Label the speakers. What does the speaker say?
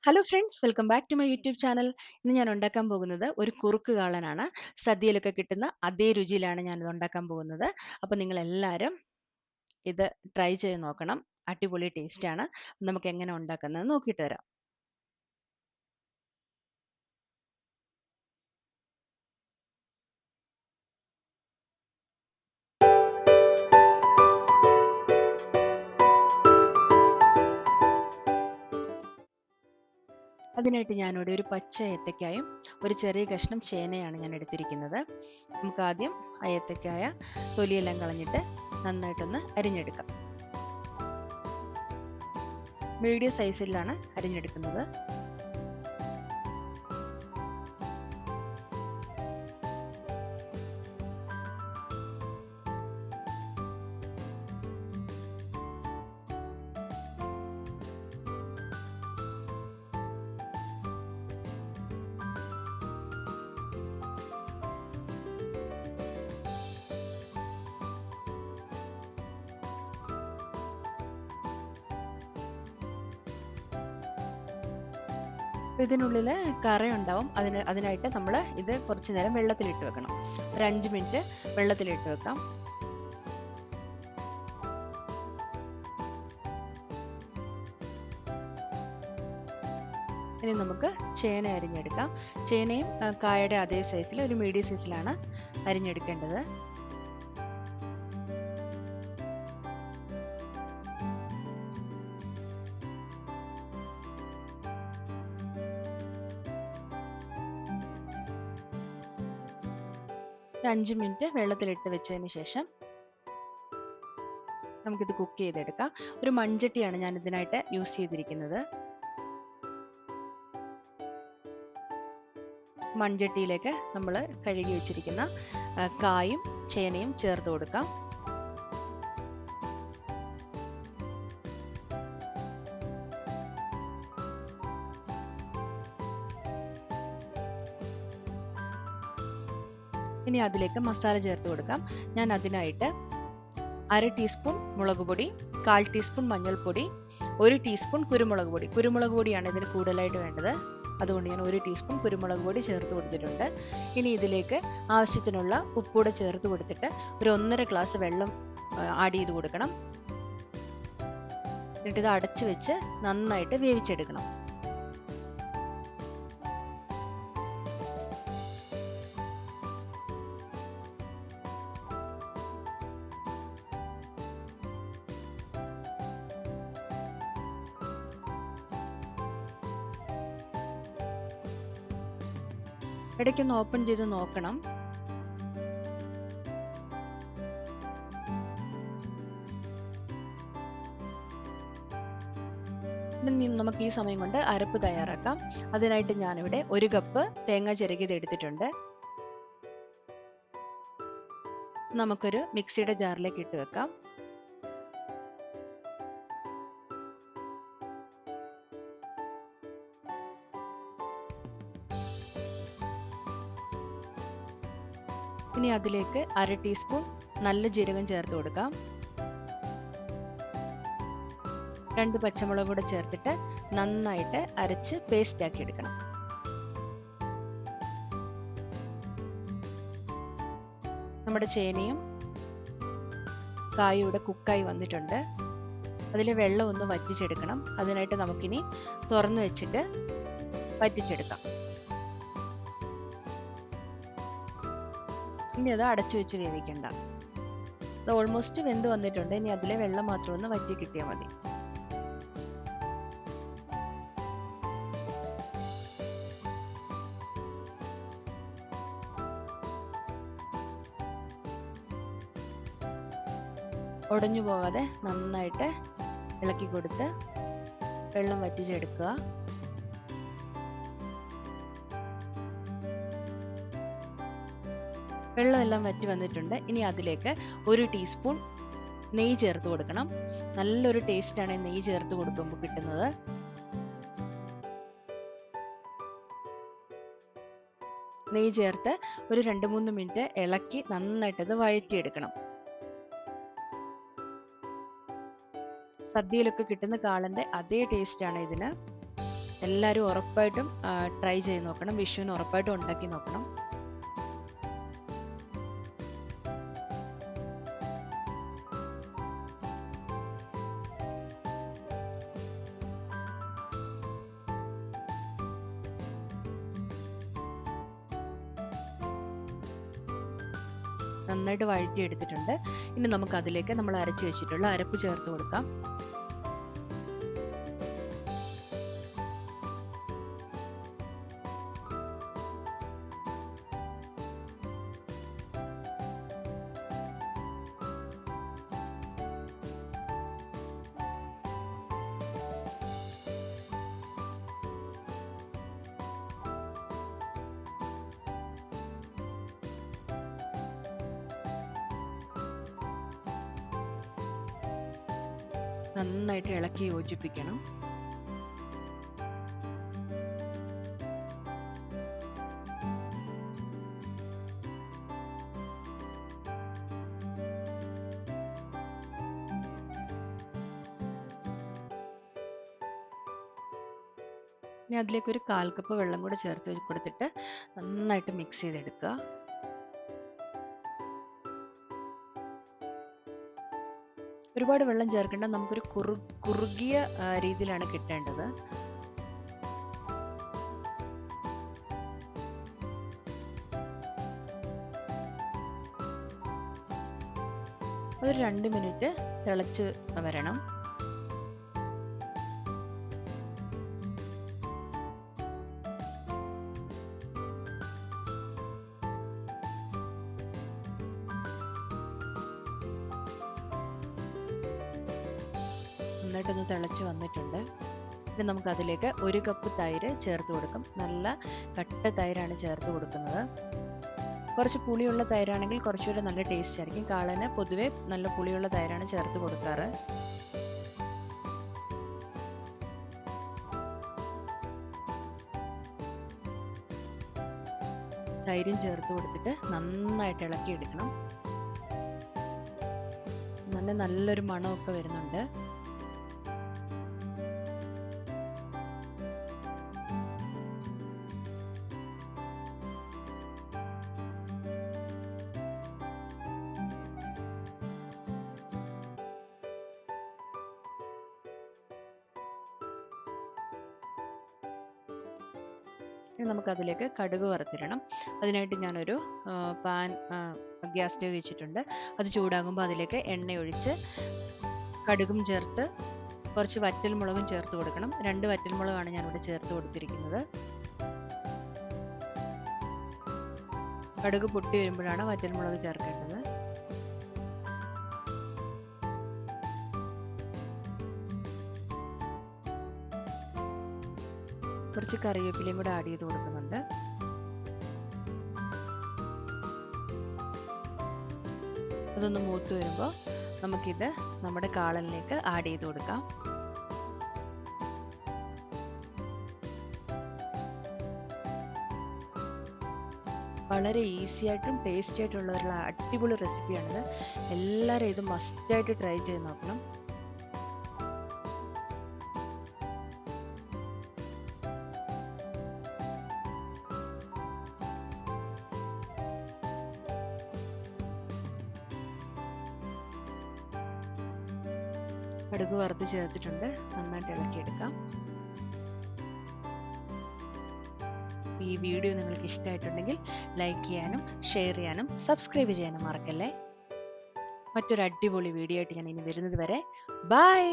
Speaker 1: Hello friends, welcome back to my YouTube channel. ഇന്ന് ഞാൻ ഉണ്ടാക്കാൻ പോകുന്നത് ഒരു കുറുക്ക് കാളനാണ്. സദ്യയിലൊക്കെ കിട്ടുന്ന അതേ രുചിയിലാണ് ഞാനിത് ഉണ്ടാക്കാൻ പോകുന്നത്. അപ്പോൾ നിങ്ങളെല്ലാവരും ഇത് ട്രൈ ചെയ്ത് നോക്കണം. അടിപൊളി ടേസ്റ്റാണ്. നമുക്ക് എങ്ങനെ ഉണ്ടാക്കുന്നത് നോക്കിയിട്ട് വരാം. അതിനായിട്ട് ഞാനിവിടെ ഒരു പച്ച ഏത്തക്കായും ഒരു ചെറിയ കഷ്ണം ചേനയാണ് ഞാൻ എടുത്തിരിക്കുന്നത്. നമുക്ക് ആദ്യം ആ ഏത്തക്കായ തൊലിയെല്ലാം കളഞ്ഞിട്ട് നന്നായിട്ടൊന്ന് അരിഞ്ഞെടുക്കാം. മീഡിയം സൈസിലാണ് അരിഞ്ഞെടുക്കുന്നത്. ഇതിനുള്ളിൽ കറയുണ്ടാവും. അതിനായിട്ട് നമ്മൾ ഇത് കുറച്ച് നേരം വെള്ളത്തിലിട്ട് വെക്കണം. ഒരു 5 മിനിറ്റ് വെള്ളത്തിലിട്ട് വെക്കാം. ഇനി നമുക്ക് ചേന അരിഞ്ഞെടുക്കാം. ചേനയും കായയുടെ അതേ സൈസിൽ ഒരു മീഡിയം സൈസിലാണ് അരിഞ്ഞെടുക്കേണ്ടത്. ഒരു 5 മിനിറ്റ് വെള്ളത്തിലിട്ട് വെച്ചതിന് ശേഷം നമുക്കിത് കുക്ക് ചെയ്തെടുക്കാം. ഒരു മൺചട്ടിയാണ് ഞാൻ ഇതിനായിട്ട് യൂസ് ചെയ്തിരിക്കുന്നത്. മൺചട്ടിയിലേക്ക് നമ്മൾ കഴുകി വെച്ചിരിക്കുന്ന കായും ചേനയും ചേർത്ത് കൊടുക്കാം. ഇനി അതിലേക്ക് മസാല ചേർത്ത് കൊടുക്കാം. ഞാൻ അതിനായിട്ട് 1/2 ടീസ്പൂൺ മുളക് പൊടി, 1/4 ടീസ്പൂൺ മഞ്ഞൾപ്പൊടി, 1 ടീസ്പൂൺ കുരുമുളക് പൊടി. കുരുമുളക് പൊടിയാണ് ഇതിന് കൂടുതലായിട്ട് വേണ്ടത്. അതുകൊണ്ട് ഞാൻ 1 ടീസ്പൂൺ കുരുമുളക് പൊടി ചേർത്ത് കൊടുത്തിട്ടുണ്ട്. ഇനി ഇതിലേക്ക് ആവശ്യത്തിനുള്ള ഉപ്പൂടെ ചേർത്ത് കൊടുത്തിട്ട് ഒരു 1.5 ഗ്ലാസ് വെള്ളം ആഡ് ചെയ്ത് കൊടുക്കണം. എന്നിട്ട് ഇത് അടച്ചു വെച്ച് നന്നായിട്ട് വേവിച്ചെടുക്കണം. ഇടയ്ക്കൊന്ന് ഓപ്പൺ ചെയ്ത് നോക്കണം. നമുക്ക് ഈ സമയം കൊണ്ട് അരപ്പ് തയ്യാറാക്കാം. അതിനായിട്ട് ഞാനിവിടെ 1 കപ്പ് തേങ്ങ ചിരകിയത് എടുത്തിട്ടുണ്ട്. നമുക്കൊരു മിക്സിയുടെ ജാറിലേക്ക് ഇട്ട് വെക്കാം. ഇനി അതിലേക്ക് 1/2 ടീസ്പൂൺ നല്ല ജീരകം ചേർത്ത് കൊടുക്കാം. 2 പച്ചമുളക് കൂടെ ചേർത്തിട്ട് നന്നായിട്ട് അരച്ച് പേസ്റ്റ് ആക്കി എടുക്കണം. നമ്മുടെ ചേനയും കായും ഇവിടെ കുക്കായി വന്നിട്ടുണ്ട്. അതിലെ വെള്ളം ഒന്ന് വറ്റിച്ചെടുക്കണം. അതിനായിട്ട് നമുക്കിനി തുറന്നു വെച്ചിട്ട് വറ്റിച്ചെടുക്കാം. ഇനി അത് അടച്ചു വെച്ച് വേവിക്കണ്ട. ഇത് ഓൾമോസ്റ്റ് വെന്ത് വന്നിട്ടുണ്ട്. ഇനി അതിലെ വെള്ളം മാത്രം ഒന്ന് വറ്റി കിട്ടിയാൽ മതി. ഉടഞ്ഞു പോകാതെ നന്നായിട്ട് ഇളക്കി കൊടുത്ത് വെള്ളം വറ്റിച്ചെടുക്കുക. വെള്ളമെല്ലാം വറ്റി വന്നിട്ടുണ്ട്. ഇനി അതിലേക്ക് 1 ടീസ്പൂൺ നെയ്യ് ചേർത്ത് കൊടുക്കണം. നല്ലൊരു ടേസ്റ്റാണ് നെയ്യ് ചേർത്ത് കൊടുക്കുമ്പോൾ കിട്ടുന്നത്. നെയ്യ് ചേർത്ത് ഒരു 2-3 മിനിറ്റ് ഇളക്കി നന്നായിട്ടത് വഴറ്റിയെടുക്കണം. സദ്യയിലൊക്കെ കിട്ടുന്ന കാളന്റെ അതേ ടേസ്റ്റാണ് ഇതിന്. എല്ലാവരും ഉറപ്പായിട്ടും ട്രൈ ചെയ്ത് നോക്കണം. വിഷുവിന് ഉറപ്പായിട്ടും ഉണ്ടാക്കി നോക്കണം. നന്നായിട്ട് വഴറ്റി എടുത്തിട്ടുണ്ട്. ഇനി നമുക്ക് അതിലേക്ക് നമ്മൾ അരച്ചു വെച്ചിട്ടുള്ള അരപ്പ് ചേർത്ത് കൊടുക്കാം. നന്നായിട്ട് ഇളക്കി യോജിപ്പിക്കണം. ഇനി അതിലേക്ക് ഒരു 1/4 കപ്പ് വെള്ളം കൂടെ ചേർത്ത് കൊടുത്തിട്ട് നന്നായിട്ട് മിക്സ് ചെയ്തെടുക്കുക. ഒരുപാട് വെള്ളം ചേർക്കേണ്ട, നമുക്കൊരു കുറുകിയ രീതിയിലാണ് കിട്ടേണ്ടത്. അതൊരു 2 മിനിറ്റ് തിളച്ച് വരണം. നന്നായിട്ടൊന്ന് തിളച്ച് വന്നിട്ടുണ്ട്. ഇനി നമുക്ക് അതിലേക്ക് 1 കപ്പ് തൈര് ചേർത്ത് കൊടുക്കും. നല്ല കട്ട തൈരാണ് ചേർത്ത് കൊടുക്കുന്നത്. കുറച്ച് പുളിയുള്ള തൈരാണെങ്കിൽ കുറച്ചുകൂടെ നല്ല ടേസ്റ്റ് ആയിരിക്കും. കാളന് പൊതുവെ നല്ല പുളിയുള്ള തൈരാണ് ചേർത്ത് കൊടുക്കാറ്. തൈരും ചേർത്ത് കൊടുത്തിട്ട് നന്നായിട്ട് ഇളക്കി എടുക്കണം. നല്ലൊരു മണമൊക്കെ വരുന്നുണ്ട്. ഇനി നമുക്കതിലേക്ക് കടുക് വറുത്തിടണം. അതിനായിട്ട് ഞാനൊരു പാൻ ഗ്യാസ് സ്റ്റവ് വെച്ചിട്ടുണ്ട്. അത് ചൂടാകുമ്പോൾ അതിലേക്ക് എണ്ണ ഒഴിച്ച് കടുകും ചേർത്ത് കുറച്ച് വറ്റൽമുളകും ചേർത്ത് കൊടുക്കണം. 2 വറ്റൽമുളകാണ് ഞാനിവിടെ ചേർത്ത് കൊടുത്തിരിക്കുന്നത്. കടുക് പൊട്ടി വരുമ്പോഴാണ് വറ്റൽമുളക് ചേർക്കേണ്ടത്. കുറച്ച് കറിവേപ്പിലയും കൂടെ ആഡ് ചെയ്ത് കൊടുക്കുന്നുണ്ട്. അതൊന്ന് മൂത്ത് വരുമ്പോൾ നമുക്കിത് നമ്മുടെ കാളനിലേക്ക് ആഡ് ചെയ്ത് കൊടുക്കാം. വളരെ ഈസി ആയിട്ടും ടേസ്റ്റി ആയിട്ടുള്ള ഒരു അടിപൊളി റെസിപ്പിയാണിത്. എല്ലാവരും ഇത് മസ്റ്റായിട്ട് ട്രൈ ചെയ്ത് നോക്കണം. കടുക് വറുത്ത് ചേർത്തിട്ടുണ്ട്. നന്നായിട്ട് ഇളക്കിയെടുക്കാം. ഈ വീഡിയോ നിങ്ങൾക്ക് ഇഷ്ടമായിട്ടുണ്ടെങ്കിൽ ലൈക്ക് ചെയ്യാനും ഷെയർ ചെയ്യാനും സബ്സ്ക്രൈബ് ചെയ്യാനും മറക്കല്ലേ. മറ്റൊരു അടിപൊളി വീഡിയോ ആയിട്ട് ഞാൻ ഇനി വരുന്നത് വരെ ബൈ.